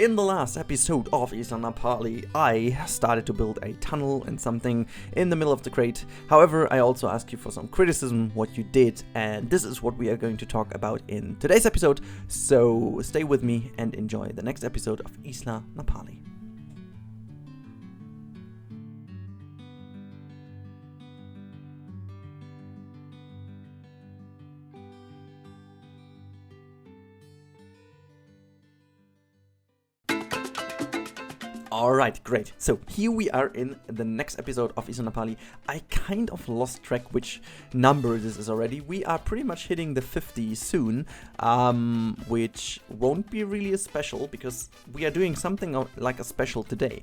In the last episode of Isla Napali, I started to build a tunnel and something in the middle of the crate. However, I also asked you for some criticism, what you did, and this is what we are going to talk about in today's episode. So stay with me and enjoy the next episode of Isla Napali. Alright, great. So here we are in the next episode of Isla Napali. I kind of lost track which number this is already. We are pretty much hitting the 50 soon, which won't be really a special because we are doing something like a special today,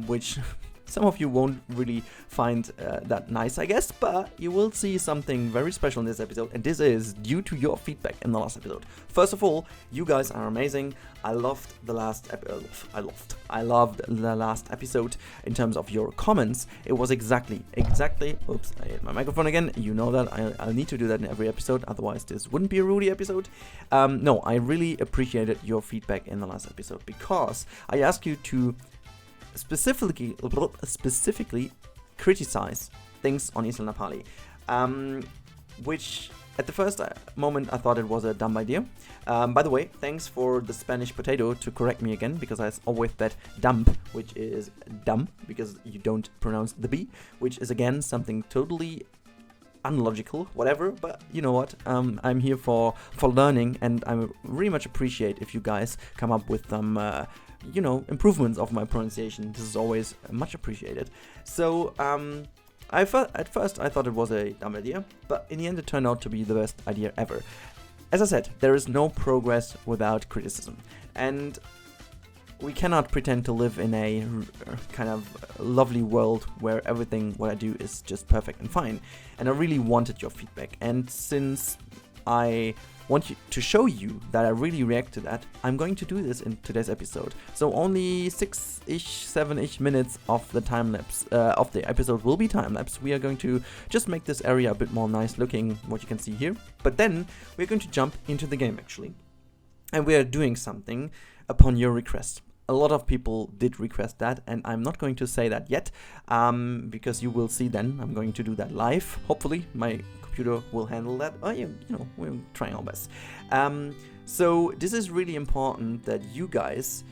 which some of you won't really find that nice, I guess, but you will see something very special in this episode, and this is due to your feedback in the last episode. First of all, you guys are amazing. I loved the last episode in terms of your comments. It was exactly. Oops, I hit my microphone again. You know that I'll need to do that in every episode, otherwise this wouldn't be a Rudi episode. No, I really appreciated your feedback in the last episode because I asked you to specifically criticize things on Isla Napali, which at the first moment I thought it was a dumb idea. By the way, thanks for the Spanish potato to correct me again, because I always bet dump, which is dumb because you don't pronounce the B, which is again something totally unlogical, whatever, but you know what, I'm here for learning, and I really much appreciate if you guys come up with some improvements of my pronunciation. This is always much appreciated. So at first I thought it was a dumb idea, but in the end it turned out to be the best idea ever. As I said, there is no progress without criticism, and we cannot pretend to live in a kind of lovely world where everything what I do is just perfect and fine. And I really wanted your feedback, and since I want to show you that I really react to that, I'm going to do this in today's episode. So only 7-ish minutes of the time lapse of the episode will be time lapse. We are going to just make this area a bit more nice looking, what you can see here. But then we're going to jump into the game actually, and we are doing something upon your request. A lot of people did request that, and I'm not going to say that yet, because you will see then. I'm going to do that live. Hopefully my computer will handle that. We're trying our best. So this is really important that you guys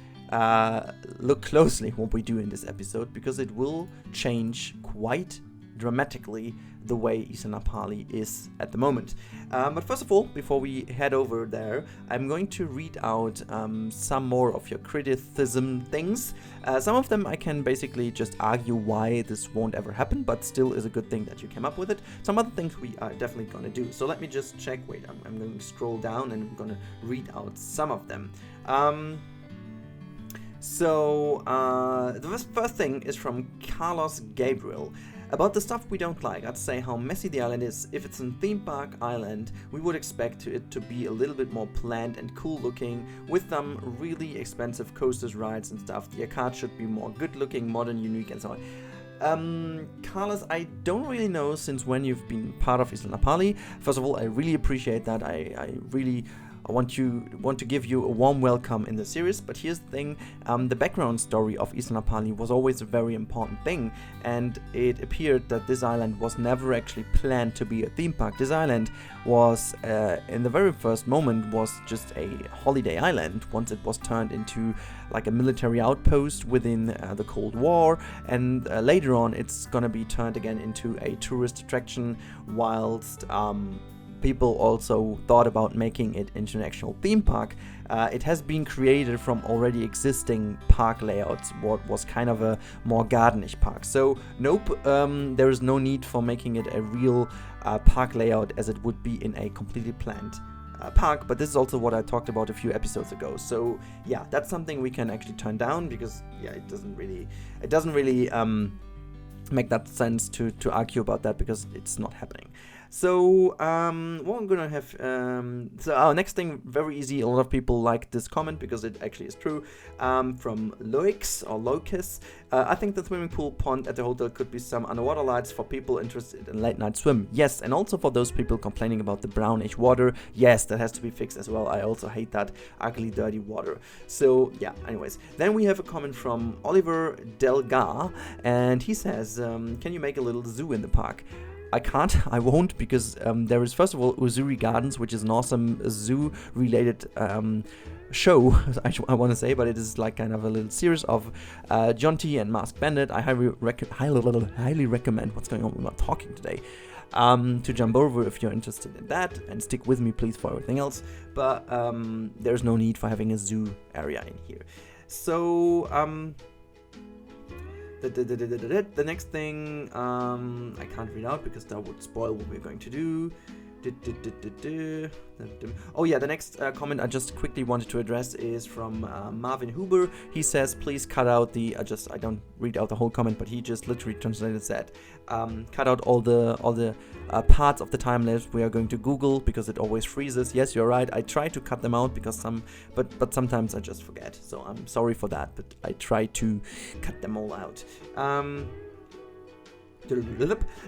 look closely what we do in this episode, because it will change quite dramatically the way Isla Napali is at the moment. But first of all, before we head over there, I'm going to read out some more of your criticism things. Some of them I can basically just argue why this won't ever happen, but still is a good thing that you came up with it. Some other things we are definitely going to do. So let me just check. Wait, I'm going to scroll down and I'm going to read out some of them. The first thing is from Carlos Gabriel. About the stuff we don't like, I'd say how messy the island is. If it's a theme park island, we would expect it to be a little bit more planned and cool looking, with some really expensive coasters, rides and stuff. The arcade should be more good looking, modern, unique and so on. Carlos, I don't really know since when you've been part of Isla Napali. First of all, I really appreciate that. I want to give you a warm welcome in the series, but here's the thing, the background story of Isla Napali was always a very important thing, and it appeared that this island was never actually planned to be a theme park. This island was, in the very first moment, was just a holiday island, once it was turned into like a military outpost within the Cold War, and later on it's gonna be turned again into a tourist attraction, whilst people also thought about making it into an actual theme park. It has been created from already existing park layouts, what was kind of a more gardenish park. So nope, there is no need for making it a real park layout as it would be in a completely planned park. But this is also what I talked about a few episodes ago. So yeah, that's something we can actually turn down, because yeah, it doesn't really make that sense to argue about that, because it's not happening. So what I'm gonna have, so our next thing, very easy. A lot of people like this comment because it actually is true. From Loix or Locus, I think the swimming pool pond at the hotel could be some underwater lights for people interested in late night swim. Yes, and also for those people complaining about the brownish water. Yes, that has to be fixed as well. I also hate that ugly, dirty water. So yeah, anyways. Then we have a comment from Oliver Delgar, and he says, can you make a little zoo in the park? I can't, I won't, because there is first of all Uzuri Gardens, which is an awesome zoo-related show, I want to say, but it is like kind of a little series of John T and Masked Bandit. I highly recommend, what's going on with my talking today, to jump over if you're interested in that, and stick with me please for everything else, but there's no need for having a zoo area in here. So the next thing I can't read out because that would spoil what we're going to do. Oh yeah, the next comment I just quickly wanted to address is from Marvin Huber. He says, please cut out the, I don't read out the whole comment, but he just literally translated that. Cut out all the parts of the time lapse we are going to Google because it always freezes. Yes, you're right. I try to cut them out because but sometimes I just forget. So I'm sorry for that, but I try to cut them all out.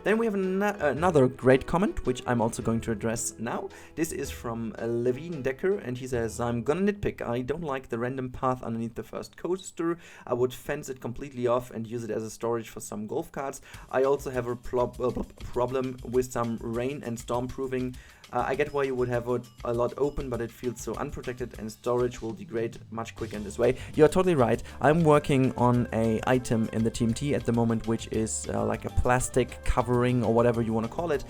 Then we have another great comment, which I'm also going to address now. This is from Levine Decker, and he says, I'm gonna nitpick. I don't like the random path underneath the first coaster. I would fence it completely off and use it as a storage for some golf carts. I also have a problem with some rain and storm proofing. I get why you would have a lot open, but it feels so unprotected and storage will degrade much quicker in this way. You're totally right. I'm working on an item in the TMT at the moment, which is like a plastic covering or whatever you want to call it,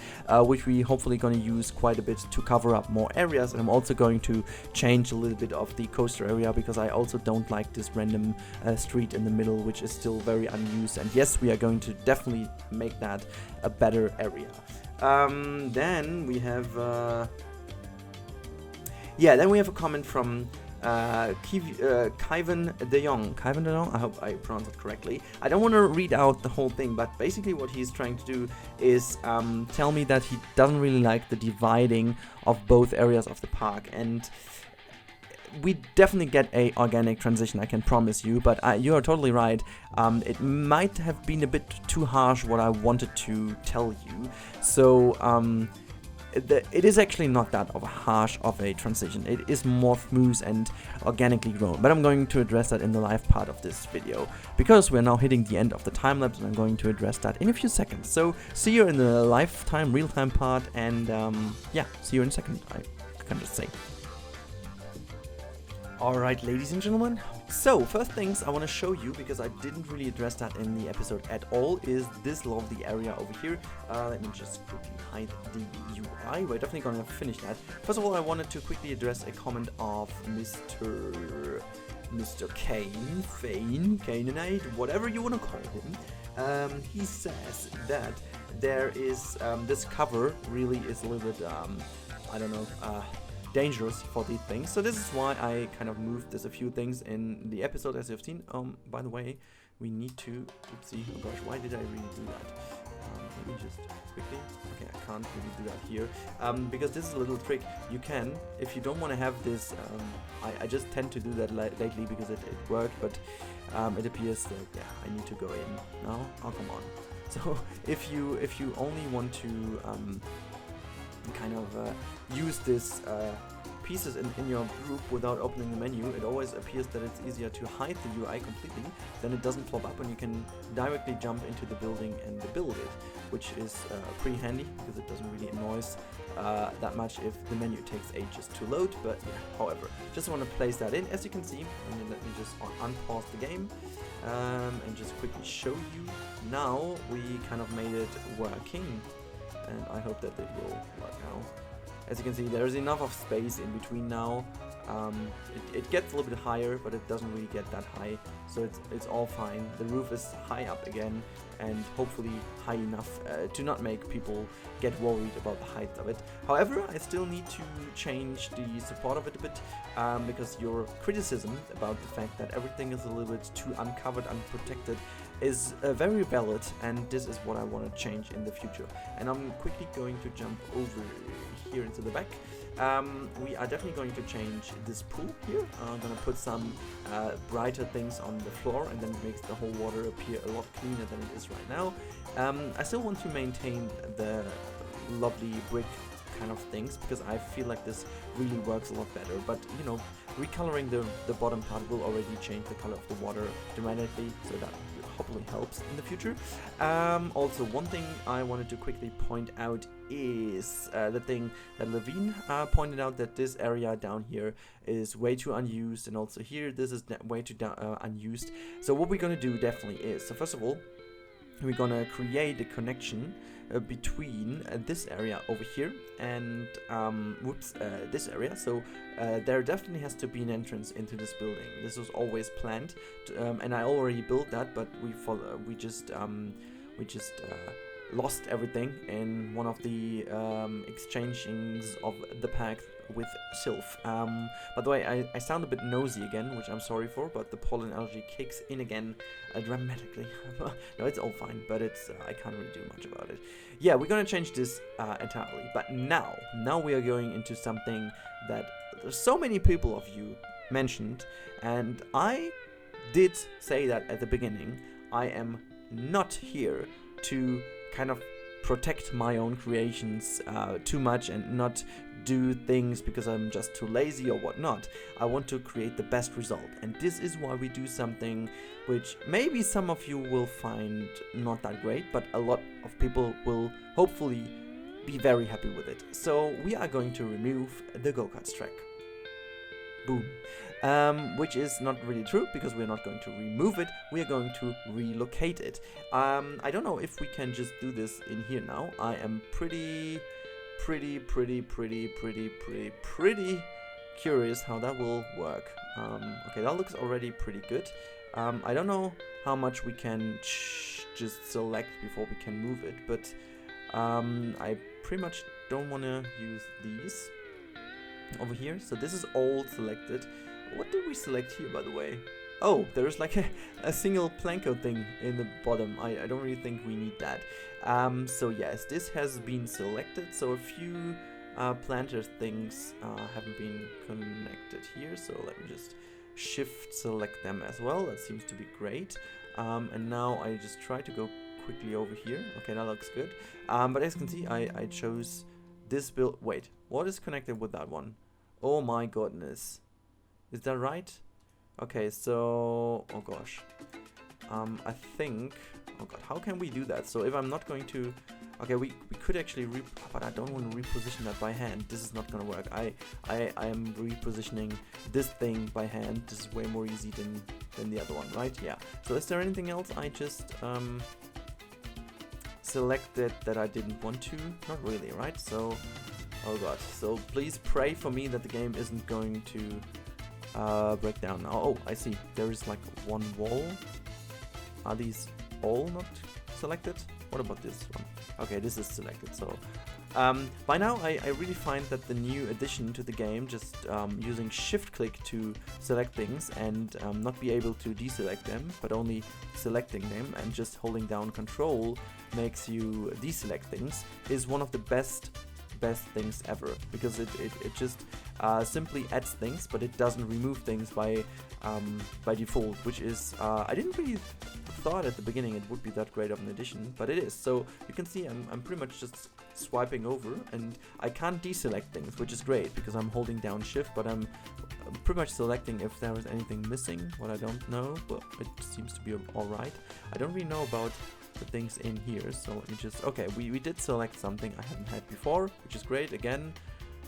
which we hopefully going to use quite a bit to cover up more areas. And I'm also going to change a little bit of the coaster area because I also don't like this random street in the middle, which is still very unused. And yes, we are going to definitely make that a better area. Then we have then we have a comment from Kyvan de Jong. Kyvan de Jong, I hope I pronounced it correctly. I don't want to read out the whole thing, but basically what he's trying to do is tell me that he doesn't really like the dividing of both areas of the park, and we definitely get a organic transition, I can promise you, but you are totally right. It might have been a bit too harsh what I wanted to tell you. So it is actually not that of a harsh of a transition. It is more smooth and organically grown, but I'm going to address that in the live part of this video because we're now hitting the end of the time lapse, and I'm going to address that in a few seconds. So see you in the lifetime real-time part, and yeah, see you in a second, I can just say. Alright, ladies and gentlemen, so first things I want to show you, because I didn't really address that in the episode at all, is this lovely area over here. Let me just quickly hide the UI. We're definitely going to finish that. First of all, I wanted to quickly address a comment of Mr. Canaanite, whatever you want to call him. He says that there is, this cover really is a little bit, I don't know, dangerous for these things. So this is why I kind of moved there's a few things in the episode, as you've seen. By the way, we need to, oopsie, oh gosh, why did I really do that? Let me just quickly, okay, I can't really do that here, because this is a little trick. You can, if you don't want to have this, I just tend to do that lately because it worked, but it appears that, yeah, I need to go in now. Oh, come on. So if you only want to kind of use this pieces in your group without opening the menu, it always appears that it's easier to hide the UI completely, then it doesn't pop up and you can directly jump into the building and build it, which is pretty handy because it doesn't really annoy us that much if the menu takes ages to load. But yeah, however, just want to place that in. As you can see, and then let me just unpause the game and just quickly show you. Now we kind of made it working, and I hope that it will work now. As you can see, there is enough of space in between now. It gets a little bit higher, but it doesn't really get that high, so it's all fine. The roof is high up again, and hopefully high enough to not make people get worried about the height of it. However, I still need to change the support of it a bit, because your criticism about the fact that everything is a little bit too uncovered, unprotected, is very valid, and this is what I want to change in the future. And I'm quickly going to jump over here into the back. We are definitely going to change this pool here. I'm gonna put some brighter things on the floor, and then it makes the whole water appear a lot cleaner than it is right now. I still want to maintain the lovely brick kind of things, because I feel like this really works a lot better, but you know, recoloring the bottom part will already change the color of the water dramatically, so that hopefully helps in the future. Also, one thing I wanted to quickly point out is the thing that Levine pointed out, that this area down here is way too unused, and also here this is way too unused. So what we're gonna do definitely is, so first of all, we're gonna create a connection between this area over here and this area. So there definitely has to be an entrance into this building. This was always planned, and I already built that, but we just lost everything in one of the exchangings of the pack with Sylph. By the way, I sound a bit nosy again, which I'm sorry for, but the pollen allergy kicks in again dramatically. No, it's all fine, but it's I can't really do much about it. Yeah, we're gonna change this entirely, but now we are going into something that so many people of you mentioned, and I did say that at the beginning. I am not here to kind of protect my own creations too much and not do things because I'm just too lazy or whatnot. I want to create the best result, and this is why we do something which maybe some of you will find not that great, but a lot of people will hopefully be very happy with it. So we are going to remove the go-kart track. Boom. Which is not really true, because we're not going to remove it, we are going to relocate it. I don't know if we can just do this in here now. I am pretty curious how that will work. Okay, that looks already pretty good. I don't know how much we can just select before we can move it, but I pretty much don't want to use these over here. So this is all selected. What did we select here, by the way? Oh, there's like a single planko thing in the bottom. I don't really think we need that. So yes, this has been selected. So a few planter things haven't been connected here. So let me just shift select them as well. That seems to be great. And now I just try to go quickly over here. Okay, that looks good. But as you can see, I chose this build. Wait, what is connected with that one? Oh my goodness. Is that right? Okay, so, oh gosh. I think, oh god, how can we do that? So if I'm not going to, okay, we could actually, but I don't want to reposition that by hand. This is not gonna work. I am repositioning this thing by hand. This is way more easy than the other one, right? Yeah. So is there anything else I just selected that I didn't want to? Not really, right? So, oh god. So please pray for me that the game isn't going to break down now. Oh, I see. There is like one wall. Are these all not selected? What about this one? Okay, this is selected. So by now I really find that the new addition to the game, just using shift click to select things and not be able to deselect them, but only selecting them and just holding down control makes you deselect things, is one of the best things ever, because it just simply adds things, but it doesn't remove things by default, which is I didn't really thought at the beginning it would be that great of an addition, but it is. So you can see I'm pretty much just swiping over, and I can't deselect things, which is great because I'm holding down shift, but I'm pretty much selecting if there is anything missing, what I don't know, but it seems to be alright. I don't really know about the things in here, so let me just, okay, we did select something I haven't had before, which is great. Again,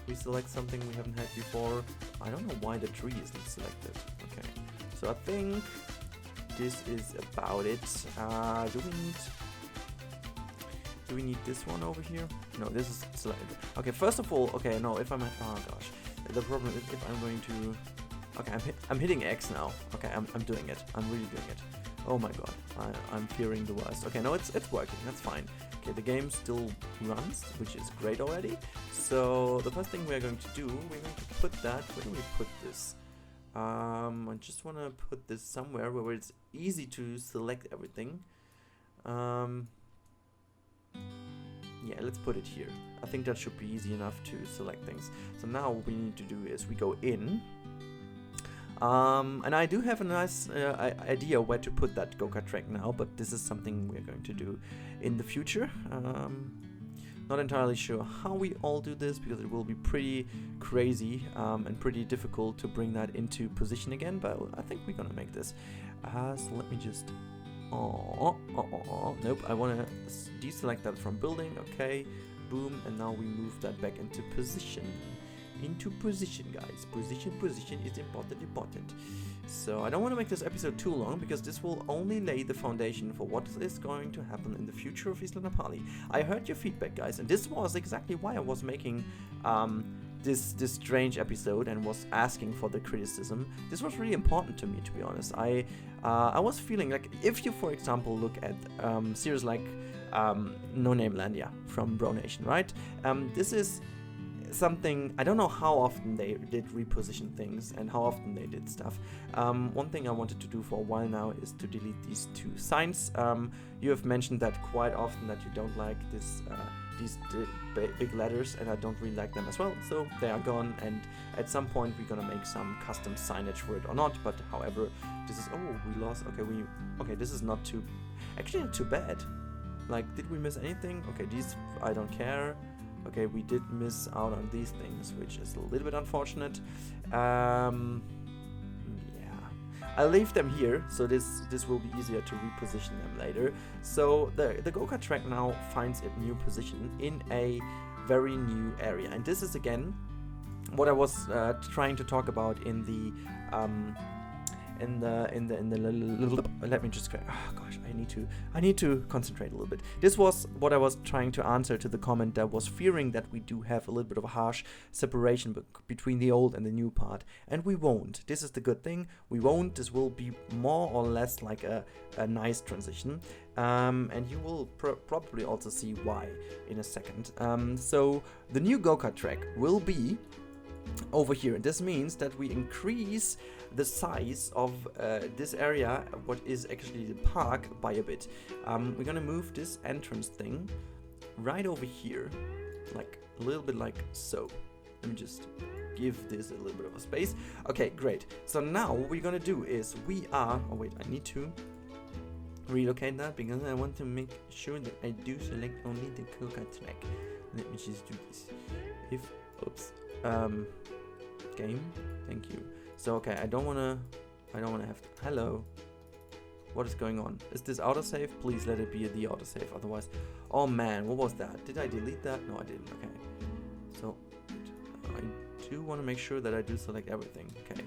we select something we haven't had before. I don't know why the tree isn't selected. Okay, so I think this is about it. Do we need this one over here? No, this is selected. Okay, first of all, okay, no, if I'm at, oh gosh, the problem is if I'm going to, okay, I'm hitting X now. Okay, I'm doing it. I'm really doing it. Oh my god, I'm fearing the worst. Okay, no, it's working, that's fine. Okay, the game still runs, which is great already. So the first thing we're going to do, we're going to put that, where do we put this? I just want to put this somewhere where it's easy to select everything. Yeah, let's put it here. I think that should be easy enough to select things. So now what we need to do is we go in. And I do have a nice idea where to put that go-kart track now, but this is something we're going to do in the future. Not entirely sure how we all do this, because it will be pretty crazy and pretty difficult to bring that into position again, but I think we're gonna make this. So let me just... Nope, I want to deselect that from building. Okay, boom, and now we move that back into position. Into position, guys. Position is important. So I don't want to make this episode too long, because this will only lay the foundation for what is going to happen in the future of Isla Napali. I heard your feedback, guys, and this was exactly why I was making this strange episode and was asking for the criticism. This was really important to me, to be honest. I was feeling like, if you, for example, look at series like No Name Landia from Bro Nation, right? This is something, I don't know how often they did reposition things and how often they did stuff. One thing I wanted to do for a while now is to delete these two signs. You have mentioned that quite often, that you don't like these big letters, and I don't really like them as well, so they are gone, and at some point we're gonna make some custom signage for it or not. But however, this is, oh, we lost, okay, this is not too, actually not too bad. Like, did we miss anything? Okay, these I don't care. Okay, we did miss out on these things, which is a little bit unfortunate. Yeah, I'll leave them here, so this will be easier to reposition them later. So the go-kart track now finds a new position in a very new area, and this is again what I was trying to talk about in the let me just, oh gosh, I need to concentrate a little bit. This was what I was trying to answer to the comment that was fearing that we do have a little bit of a harsh separation between the old and the new part, and we won't. This is the good thing. We won't. This will be more or less like a nice transition, and you will probably also see why in a second. So the new go-kart track will be over here. This means that we increase the size of this area, what is actually the park, by a bit. We're gonna move this entrance thing right over here, like a little bit like so. Let me just give this a little bit of a space. Okay, great. So now what we're gonna do is I need to relocate that, because I want to make sure that I do select only the go-kart track. Let me just do this. Game, thank you. So okay, I don't wanna have to, hello, what is going on? Is this autosave? Please let it be the autosave, otherwise, oh man, what was that? Did I delete that? No, I didn't. Okay, so I do want to make sure that I do select everything. Okay,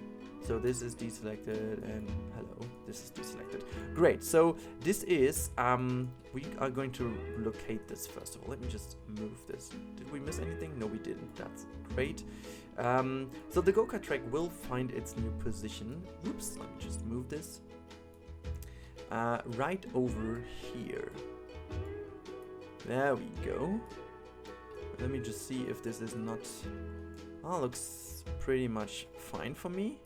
so this is deselected, and hello, this is deselected. Great, so this is, we are going to locate this first of all. Let me just move this. Did we miss anything? No, we didn't. That's great. So the go-kart track will find its new position. Oops, let me just move this. Right over here. There we go. Let me just see if this is not... Oh, looks pretty much fine for me.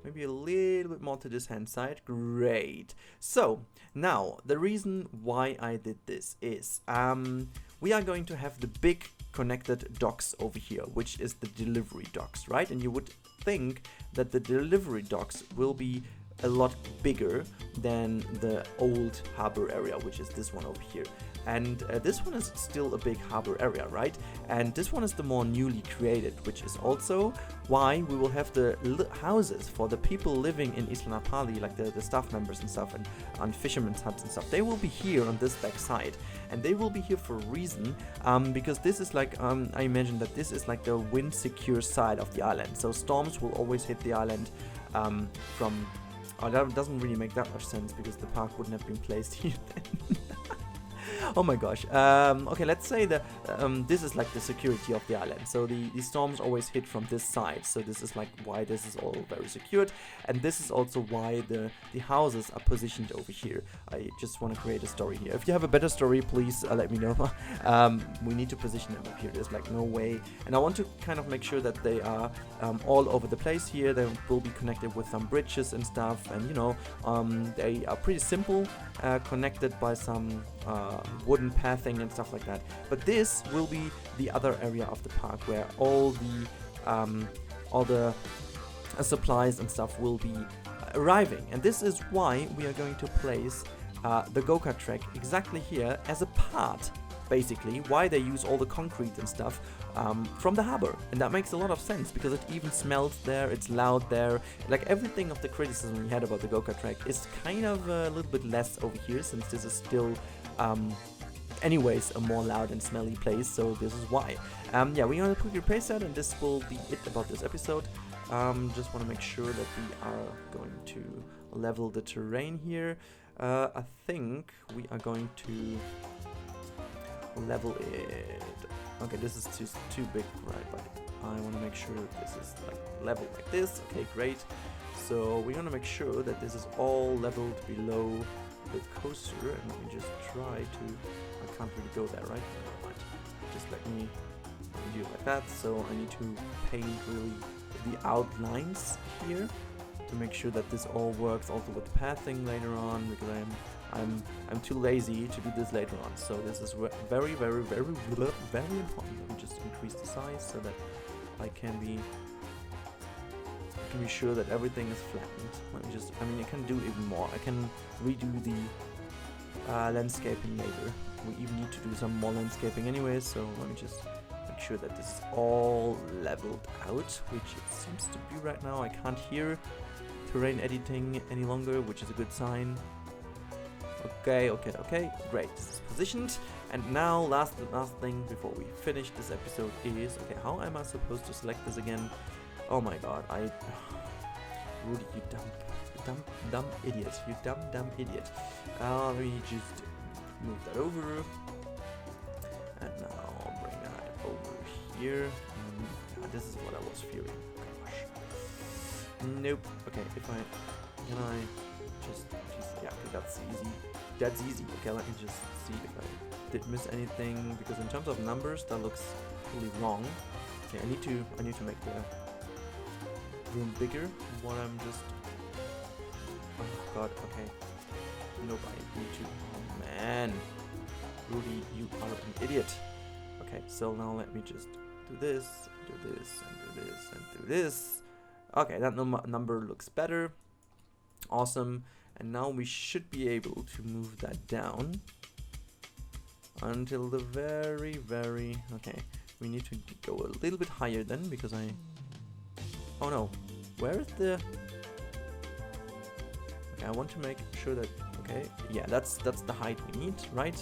Maybe a little bit more to this hand side. Great. So, now, the reason why I did this is... we are going to have the big connected docks over here, which is the delivery docks, right? And you would think that the delivery docks will be a lot bigger than the old harbor area, which is this one over here. And this one is still a big harbor area, right? And this one is the more newly created, which is also why we will have the houses for the people living in Isla Napali, like the staff members and stuff, and on fishermen's huts and stuff. They will be here on this back side, and they will be here for a reason, because this is like, I imagine that this is like the wind secure side of the island. So storms will always hit the island from... Oh, that doesn't really make that much sense, because the park wouldn't have been placed here then. Oh my gosh. Okay, let's say that this is like the security of the island. So the storms always hit from this side. So this is like why this is all very secured. And this is also why the houses are positioned over here. I just want to create a story here. If you have a better story, please let me know. We need to position them up here. There's like no way. And I want to kind of make sure that they are all over the place here. They will be connected with some bridges and stuff. And you know, they are pretty simple, connected by some wooden pathing and stuff like that. But this will be the other area of the park where all the supplies and stuff will be arriving. And this is why we are going to place the go-kart track exactly here as a part, basically, why they use all the concrete and stuff from the harbor. And that makes a lot of sense because it even smells there, it's loud there. Like everything of the criticism we had about the go-kart track is kind of a little bit less over here, since this is still anyways a more loud and smelly place. So this is why. Yeah, we're gonna quickly replace that, and this will be it about this episode. Just want to make sure that we are going to level the terrain here. I think we are going to level it. Okay, this is too big, right? But I want to make sure that this is like leveled like this. Okay, great. So we're gonna make sure that this is all leveled below the coaster, and let me just try to. I can't really go there, right? Never mind. Just let me do it like that. So I need to paint really the outlines here to make sure that this all works also with pathing later on, because I'm too lazy to do this later on. So this is very important. Let me just increase the size so that I can be sure that everything is flattened. Let me just, I mean, I can do even more. I can redo the landscaping later. We even need to do some more landscaping anyway, so let me just make sure that this is all leveled out, which it seems to be right now. I can't hear terrain editing any longer, which is a good sign. Okay, great. This is positioned. And now last thing before we finish this episode is, okay, how am I supposed to select this again? Oh my god, Rudi, you dumb idiot. You dumb idiot. Let me just move that over. And now I'll bring that over here. This is what I was fearing. Gosh. Nope. Okay, can I just, yeah, okay, that's easy. That's easy. Okay, let me just see if I did miss anything, because in terms of numbers, that looks really wrong. Okay, I need to make the room bigger. What I'm just, oh god, okay. Nope, I need to. Oh man, Rudi, you are an idiot. Okay, so now let me just do this, and do this, and do this, and do this. Okay, that number looks better. Awesome. And now we should be able to move that down until the very, okay. We need to go a little bit higher then, because oh no, where is the, okay, I want to make sure that, okay, yeah, that's the height we need, right?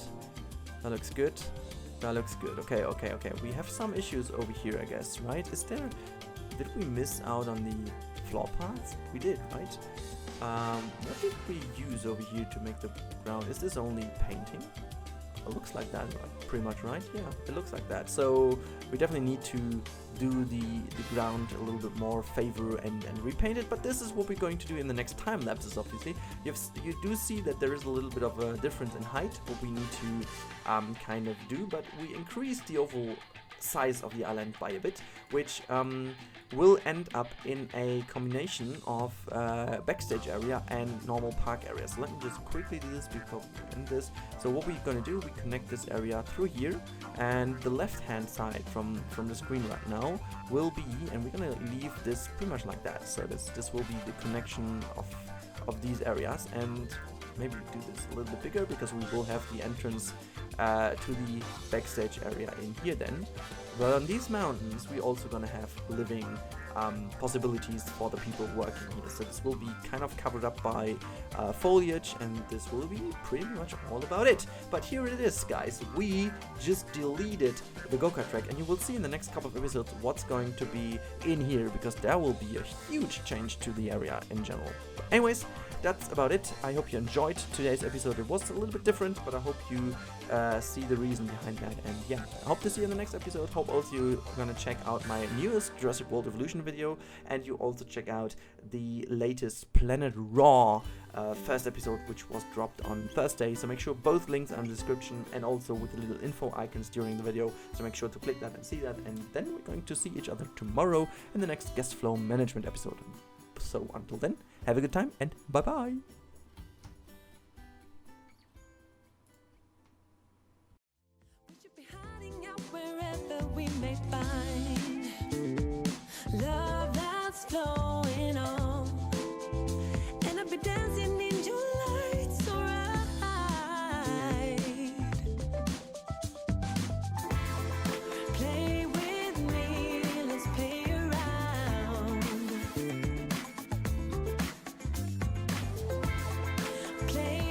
That looks good. That looks good. Okay. We have some issues over here, I guess, right? Did we miss out on the floor parts? We did, right? What did we use over here to make the ground? Is this only painting? It looks like that, pretty much, right? Yeah, it looks like that. So we definitely need to do the ground a little bit more favor and repaint it. But this is what we're going to do in the next time lapses, obviously. You do see that there is a little bit of a difference in height, what we need to kind of do. But we increased the overall size of the island by a bit, which will end up in a combination of backstage area and normal park area. So let me just quickly do this before we end this. So what we're going to do, we connect this area through here, and the left hand side from the screen right now will be, and we're going to leave this pretty much like that. So this will be the connection of these areas, and maybe do this a little bit bigger, because we will have the entrance to the backstage area in here then. But on these mountains, we're also gonna have living possibilities for the people working here. So this will be kind of covered up by foliage, and this will be pretty much all about it. But here it is, guys. We just deleted the go-kart track, and you will see in the next couple of episodes what's going to be in here, because there will be a huge change to the area in general. But anyways, that's about it. I hope you enjoyed today's episode. It was a little bit different, but I hope you see the reason behind that. And yeah, I hope to see you in the next episode. Hope also you're gonna check out my newest Jurassic World Evolution video, and you also check out the latest Planet Raw first episode, which was dropped on Thursday. So make sure both links are in the description, and also with the little info icons during the video. So make sure to click that and see that. And then we're going to see each other tomorrow in the next guest flow management episode. So until then, have a good time and bye bye. We should be hiding out wherever we may find love that's flowing on, and I'll be dancing in your lights, alright. Play with me, let's play around. Play